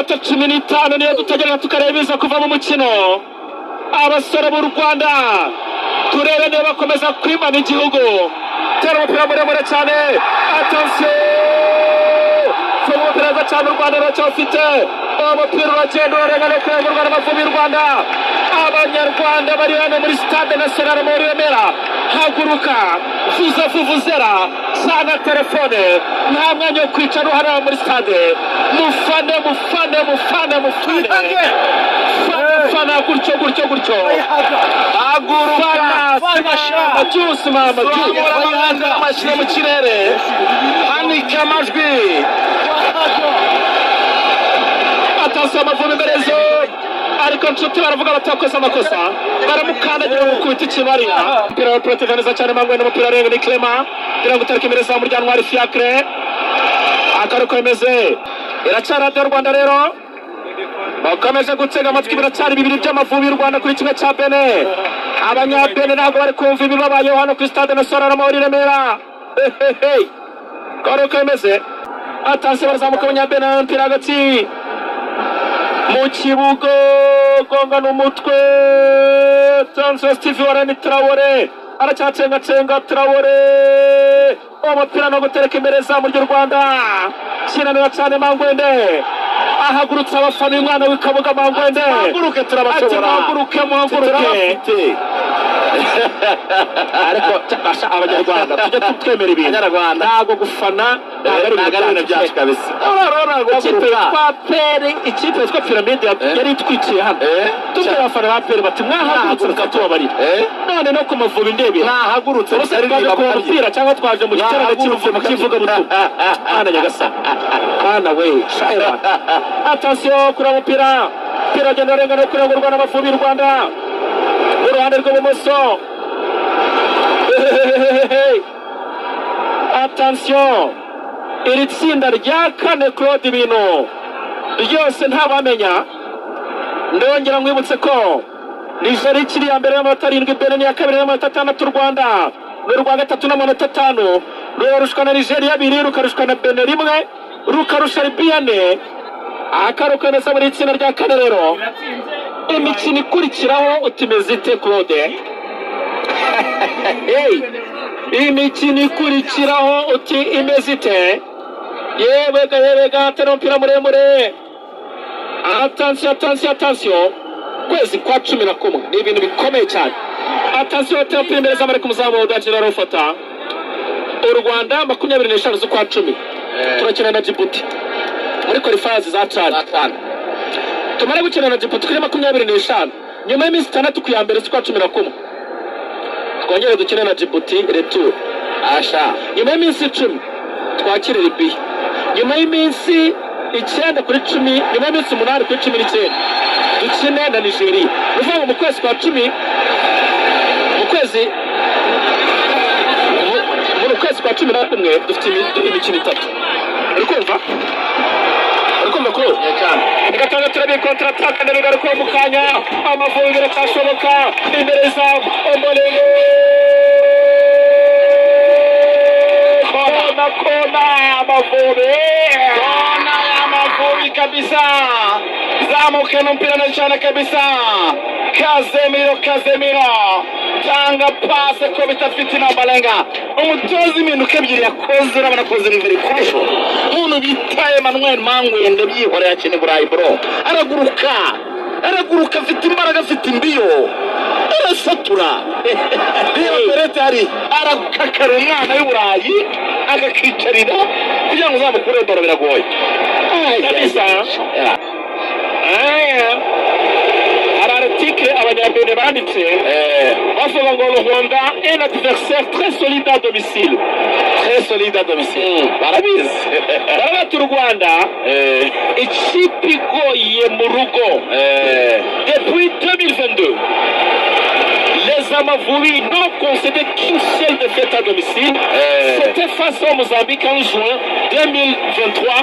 iminota 15 niyo dutegereza tukareba iza kuva mu mukino. Abasore b'u Rwanda turebe niba bakomeza kwimana igihugu. Tera umupira muremure cyane. Attention, umupira cyane u Rwanda ruracyafite. Umupira uragenda urarengana ku Rwanda Amavubi y'u Rwanda. Abanyarwanda bari hano muri stade national muri Remera. Haguruka vuza vuvuzera sana telefone nta mwanya wo kwicara hano muri stade. Mufane fana gutyo haguruka juice mama juice amashyi mu kirere hanika amajwi. Atasa Amavubi Berezo ariko nshuti baravuga batakoze amakosa baramukandagira mu kubita ikibariya. Umupira wa protege neza cyane mangwe n'umupira arenga ni Clement kugira ngo utereke imbere za muryango wa Fiacre akaruko imeze iracyari y'u Rwanda rero bakomeje gutega amatwi. Biracyari bibiri by'Amavubi y'u Rwanda kuri kimwe cya Benin. Abanyabene ntabwo bari kumva ibibabayeho hano kuri stade national muri Remera. Akaruko imeze atanse barazamuka abanyabene umupira hagati mu kibuga gonga n'umutwe. Tanzo Steve Warren Traore aracyacenga Traore umupira no gutereka imbere za mu Rwanda. Kinanira cyane Mangwende ahagurutsa abafana umwana w'ikabuga Mangwende. Haguruke turabashobora. Haguruke ariko cyasha Abanyarwanda tujye tutwemera ibintu. Abanyarwanda ntago gufana ntagarurira byacu kabisa. Ikipe yitwa Pyramide yari itwikiye hano. Tujye abafana ba Pyramide bati mwahagurutse tukatubabarira. None no ku Mavubi ndebera ntahagurutse bose twaje kumupira cyangwa twaje mu giterane cy'uruvumo kivuga butu. Ana nyagasa ana we shaira. Attention kuri umupira agenda arengana kuri u Rwanda Amavubi y'u Rwanda uruhande rw'ibumoso. Attention iri tsinda rya kane Claude ibintu ryose ntabamenya. Ndongera nkwibutse ko Nigeria ikiri ya mbere y'amanota 7, Benin ya kabiri y'amanota 6, Rwanda n'u Rwanda 3 n'amanota 5. Rurushwa na Nigeria 2, rukarushwa na Benin 1, rukarusha Libya 4. Akaruka neza muri itsinda rya kane rero. Imikino ikurikiraho utimezite Claude. Imikino ikurikiraho uti imezite. Yewe gatera umupira muremure. Attention kwezi kwa 11 ni ibintu bikomeye cyane. Attention tera umupira imbere z'amare kumuzamu udakira rufata. U Rwanda 25 z'ukwa 10 turakina na Djibouti muri qualifiers za CHAN. Tumara gukina na Djibouti kuri 25 nyuma y'iminsi 6 ku ya mbere z'ukwa 11 twongera dukina na Djibouti retour. Nyuma y'iminsi 10 twakira Libya. Nyuma y'iminsi 9 kuri 10 nyuma y'iminsi 8 kuri 19 dukina na Nigeria. Uvuga mu kwezi kwa 10 mu kwezi kwa 11 dufite imikino 3. Urikumva ko igatanga turabi kontra attack ndabigaruka mu kanya. Amavubi biratashoboka imbere za Ombolengo. Kona Amavubi kabisa. Zamuka n'umupira na cyane kabisa. Casemiro tanga pase ko bitafite n'ambalenga. Umutozi iminuka ebyiri yakoze urabona koze riveri kurusho. Umuntu bitaye Emmanuel Mangwende byihora yakine Burayi bro. Araguruka afite imbaraga afite imbiyo. Arasatura. Perete ari arakakara umwana w'Uburayi agakicarira kugira ngo uzamukure dore biragoye. Kabisa. Article abanyabene banditse bavuga ngo le Rwanda est un adversaire très solide à domicile. Barabizi barabatu Rwanda ikipe igoye mu rugo depuis 2022. Les Amavubi n'ont concédé qu'une seule défaite à domicile. C'était face au Mozambique en juin 2023.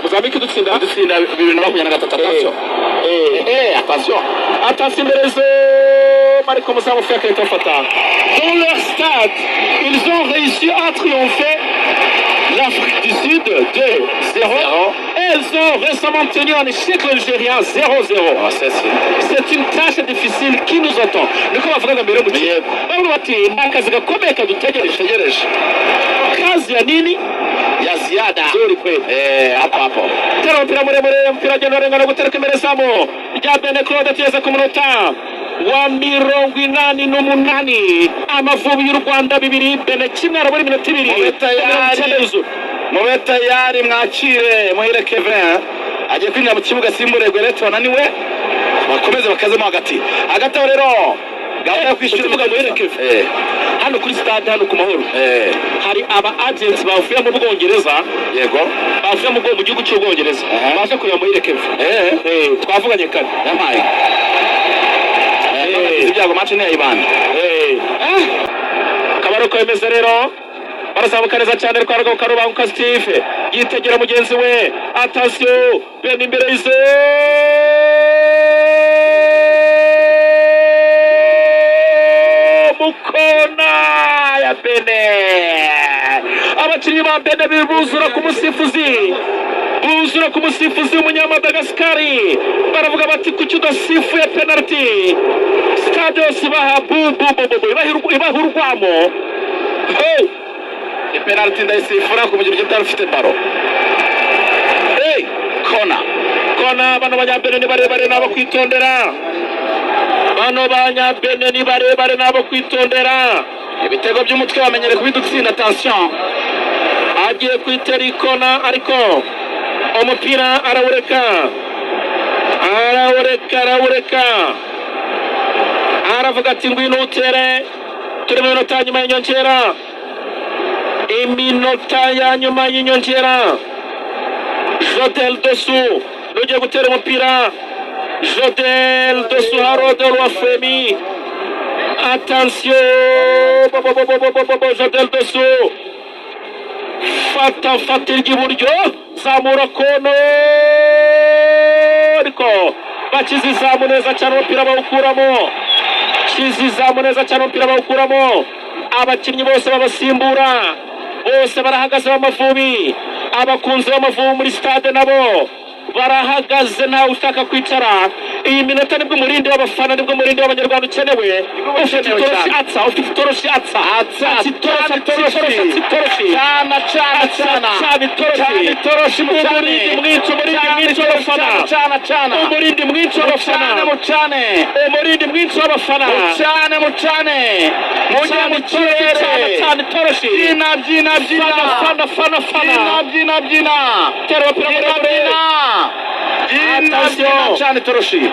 Mozambique dutsinda 2023. Attention Berezo Mariko Musamu Fiacre Tofata. Dans leur stade, ils ont réussi à triompher l'Afrique du Sud Elles ont récemment tenu un échec algérien 0-0. C'est une tâche difficile qui nous attend. Niko bavuga mbere mu kigo. Bamwe bati akazi gakomeye kadutegereje. Kazi ya nini? Ya ziada. Nzuri kweli. Hapo. Tero mpira muremure, mpira genda rengana gutereka imbere zamu. Rya Bene Claude ateza ku munota wa 88. Amavubi y'u Rwanda 2 Bene kimwe arabura iminota 2. Mube tayari mwakire Muhire Kevin agiye kwinjira mu kibuga simbure Gwereto naniwe bakomeze bakazemo hagati rero gahunda yo kwishyura ivuga Muhire Kevin hano kuri stade hano ku Mahoro hari aba agents bavuye mu Bwongereza yego bavuye mu gihugu cy'u Bwongereza baje kureba Muhire Kevin twavuganye kare yamaye ibyago match ni ayibana kabaro ko emeze rero barazamuka neza cyane rwarago karubanguka Steve yitegera mugenzi we attention Bene imbere yize mukona ya Bene abakinnyi ba Bene bibuzura ku musifuzi w'umunyamadagascari baravuga bati kuki udasifuye penalty stade yose baha ibahurwamo penalty ndayisifura ku mugihe utarufite baro kona bano banyabene ni barebare nabo kwitondera ibitego by'umutwe bamenyere kubidutsinda attention agiye kwitera ikona ariko umupira arawureka aravuga ati ngwino utere turi mu minota nyuma y'inyongera iminota ya nyuma y'inyongera Jodel Dosu nugiye gutera umupira Jodel Dosu Harold Rwafemi attention Jodel Dosu fata iburyo zamura kono ariko bakizizamu neza cyane umupira bawukuramo abakinnyi bose babasimbura bose barahagaze b'Amavubi abakunzi b'Amavubi muri stade nabo barahagaze ntawe ushaka kwicara iyi minota nibwo umurindi w'abafana nibwo umurindi w'abanyarwanda ukenewe ufite itoroshi atsa toroshi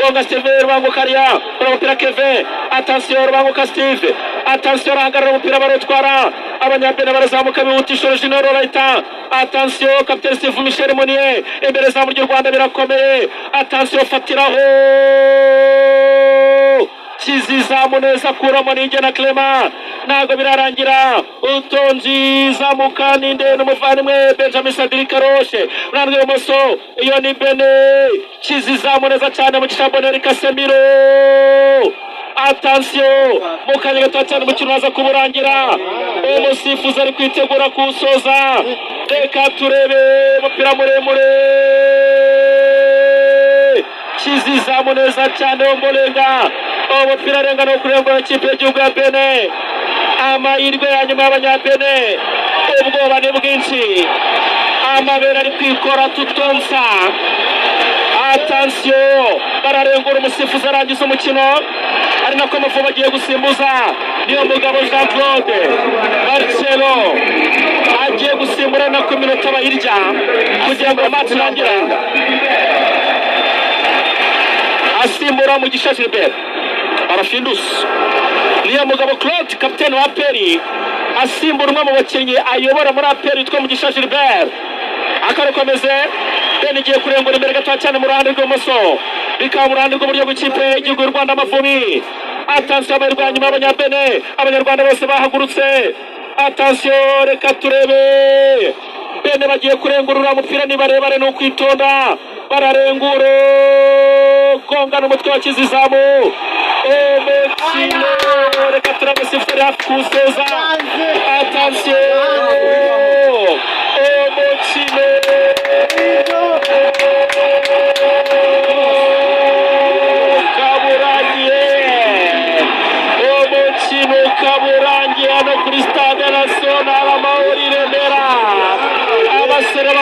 gonga Steve Rubangukaria umupira Kevin attention Rubanguka Steve attention ahagarara umupira barotwara abanyabene barazamuka bihutisha Junior Raita attention capitaine Steve Michel Monier imbere za mu Rwanda birakomeye attention fatiraho kizizamu neza kuramo ninge na Clement ntago birarangira utonzi zamuka ninde n'umuvandimwe Benjamin Sadiri Karoshe urandwe umuso iyo ni Bene kizizamu neza cyane mu Kishaboneri Kasemiro attention mukanya gato cyane umukino waza kuburangira umusifuzi ari kwitegura kusoza reka turebe umupira muremure kizizamu neza cyane w'Ombolenga umupira arenga no kurengura ikipe y'igihugu ya Bene amahirwe ya nyuma y'abanyabene ubwoba ni bwinshi amabere ari kwikora tutonsa attention bararengura umusifuzi arangiza umukino ari nako Amavubi agiye gusimbuza niyo mugabo Jean Claude Marcelo agiye gusimbura na ku minota bayirya kugira ngo match irangire asimbura mu Mugisha Gilbert Arafindus niyo mugabo Claude kapiteni wa Peri asimbura umwe mu bakinnyi ayobora muri Aperi witwa Mugisha Gilbert akarekomeze Bene igiye kurengura imbere gato cyane mu ruhande rw'imoso bikaba mu ruhande rw'uburyo bw'ikipe y'igihugu y'u Rwanda Amavubi attention abarwa nyuma y'abanyabene abanyarwanda bose bahagurutse attention reka turebe Bene bagiye kurengurura umupira ni barebare no kwitonda bararengura gonga n'umutwe wa kizizamu Mexino reka turebe sifuri hafi kusoza attention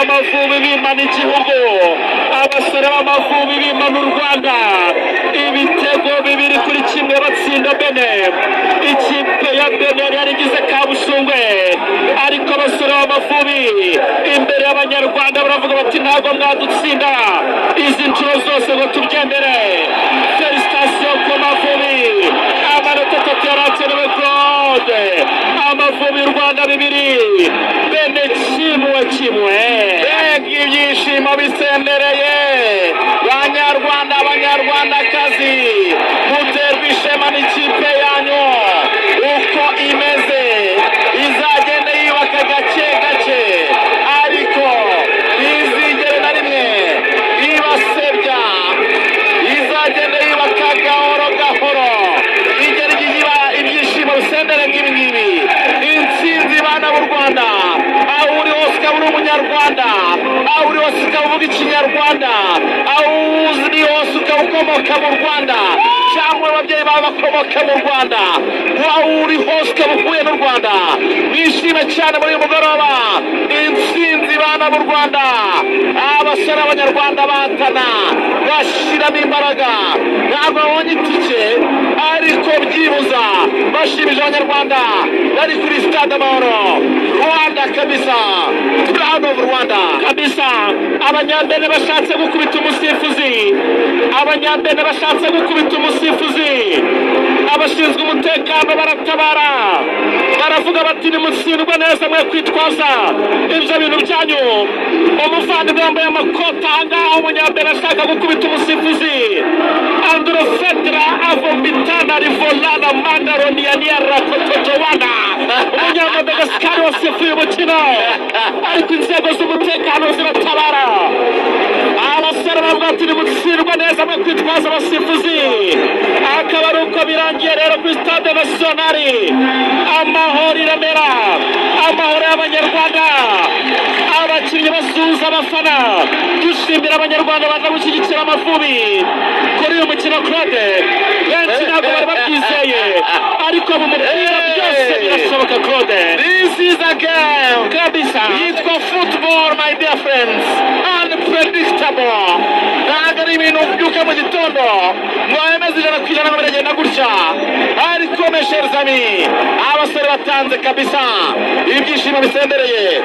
b'Amavubi bimana igihugu, abasore b'Amavubi bimana u Rwanda, ibitego 2-1 batsinda Benin. Ikipe ya Benin yarigize kabushungwe, ariko abasore b'Amavubi imbere y'Abanyarwanda baravuga bati ntabwo mwadutsinda izi nshuro zose ngo tubyemere. Felicitation ku Mavubi, amanota 3 yarakenewe. Claude, Amavubi y'u Rwanda 2, Benin 1. Mbega ibyishimo bisendereye Banyarwanda, Abanyarwandakazi, muterwa ishema n'ikipe yanyu uko imeze, izagenda yubaka gake gake, ariko ntizigere na rimwe ibasebya, izagenda yubaka gahoro gahoro, igera igihe ibyishimo bisendere nk'ibi. Intsinzi bana b'u Rwanda, aho uri hose ukaba uri umunyarwanda, aho uri hose ukaba uvuga ikinyarwanda, aho uri hose ukaba ukomoka mu Rwanda cyangwa ababyeyi bawe bakomoka mu Rwanda, aho uri hose ukaba uvuye n'u Rwanda, mwishime cyane muri uyu mugoroba. Intsinzi bana b'u Rwanda, abasore b'Abanyarwanda batana bashyiramo imbaraga, ntabwo babonye itike ariko byibuza bashimije Abanyarwanda bari kuri stade Amahoro. Rwanda kabisa, proud of Rwanda kabisa. Abanyambere bashatse gukubita umusifuzi, Abanyambere bashatse gukubita umusifuzi, abashinzwe umutekano baratabara, baravuga bati nimutsindwa neza mwe kwitwaza ibyo bintu byanyu. Umuvandimwe wambaye amakoti ahangaha Umunyambere ashaka gukubita umusifuzi, Andro Fedra Avomitana Rivolana Mandaroni Yaniara Kotojowana, Umunyamadagascar wasifuye umukino, ariko inzego z'umutekano ziratabara. Abasore bavuga ati nimutsindwa neza mwe kwitwaza abasifuzi. Akaba ari uko birangiye rero kuri stade nationali Amahoro i Remera, amahoro y'Abanyarwanda, abakinnyi basuhuza abafana, dushimira Abanyarwanda baza gushyigikira Amavubi kuri uyu mukino. Claude, benshi ntabwo bari babyizeye, ariko mu mupira byose birashoboka. Claude, this is a game kabisa, yitwa football my dear friends, unpredictable. Ntabwo ari ibintu ubyuka mu gitondo ngo wemeze 100% ngo biragenda gutya, ariko mes chers amis, abasore batanze kabisa, ibyishimo bisendereye.